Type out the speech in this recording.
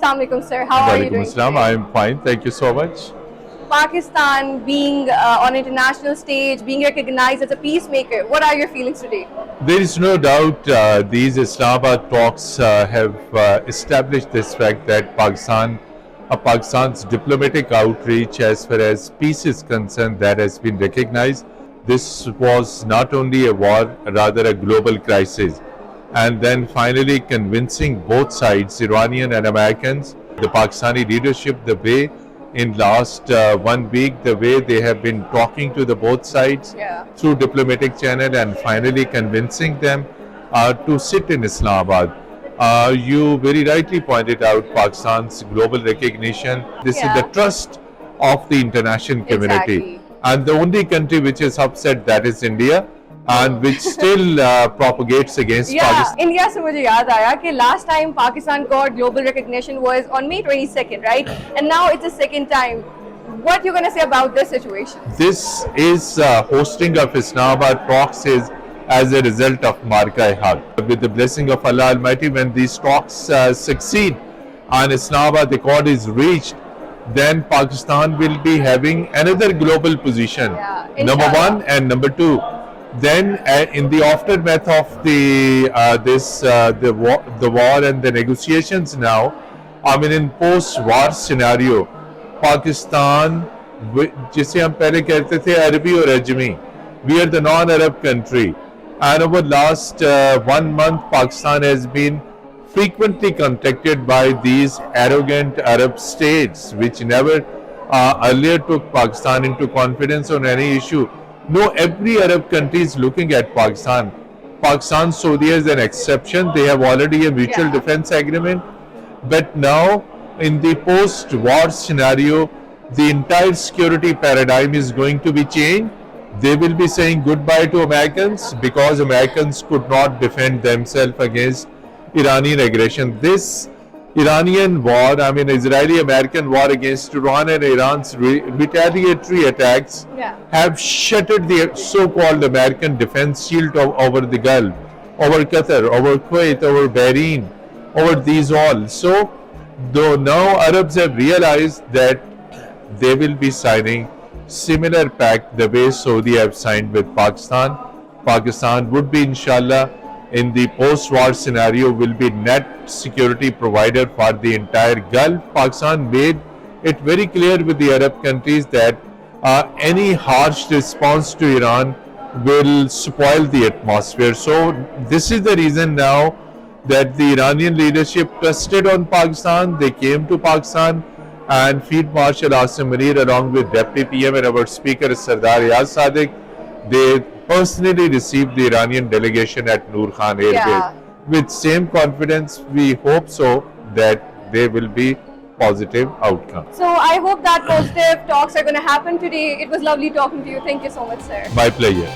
Assalamu alaikum, sir. How are you Walaikum doing Assalam. today? I am fine. Thank you so much. Pakistan being on international stage, being recognized as a peacemaker. What are your feelings today? There is no doubt these Islamabad talks have established this fact that Pakistan's diplomatic outreach as far as peace is concerned, that has been recognized. This was not only a war, rather a global crisis. And then finally convincing both sides, Iranian and Americans, the Pakistani leadership, the way in last 1 week, the way they have been talking to the both sides Yeah. through diplomatic channel and finally convincing them to sit in Islamabad. You very rightly pointed out Pakistan's global recognition. This Yeah. is the trust of the international community. Exactly. And the only country which is upset, that is India, and which still propagates against Yeah, Pakistan. India से मुझे याद आया कि last time Pakistan got global recognition was on May 22nd, right? And now it's the second time. What you gonna say about this situation? This is hosting of Islamabad talks is as a result of Marka-e-Haq. With the blessing of Allah Almighty, when these talks succeed and Islamabad accord is reached, then Pakistan will be having another global position. Yeah, Number inshallah. one and number two. Then, in the aftermath of the war and the negotiations now, I mean in post-war scenario, Pakistan, जिसे हम पहले कहते थे अरबी और Azmi, we are the non-Arab country, and over last 1 month, Pakistan has been frequently contacted by these arrogant Arab states, which never earlier took Pakistan into confidence on any issue. No, every Arab country is looking at Pakistan. Pakistan, Saudi is an exception. They have already a mutual Yeah. defense agreement. But now, in the post-war scenario, the entire security paradigm is going to be changed. They will be saying goodbye to Americans because Americans could not defend themselves against Iranian aggression. This Iranian war, I mean Israeli-American war against Iran and Iran's retaliatory attacks Yeah. have shattered the so-called American defense shield over the Gulf, over Qatar, over Kuwait, over Bahrain, over these all. So, though now Arabs have realized that they will be signing similar pact the way Saudi have signed with Pakistan. Pakistan would be, inshallah, in the post-war scenario, will be net security provider for the entire Gulf. Pakistan made it very clear with the Arab countries that any harsh response to Iran will spoil the atmosphere. So this is the reason now that the Iranian leadership trusted on Pakistan. They came to Pakistan, and Field Marshal Asim Munir along with Deputy PM and our Speaker Sardar Riaz Sadiq, they personally received the Iranian delegation at Noor Khan Air Base. Yeah. With same confidence, we hope so that there will be positive outcome. So I hope that positive talks are gonna happen today. It was lovely talking to you. Thank you so much, sir. My pleasure.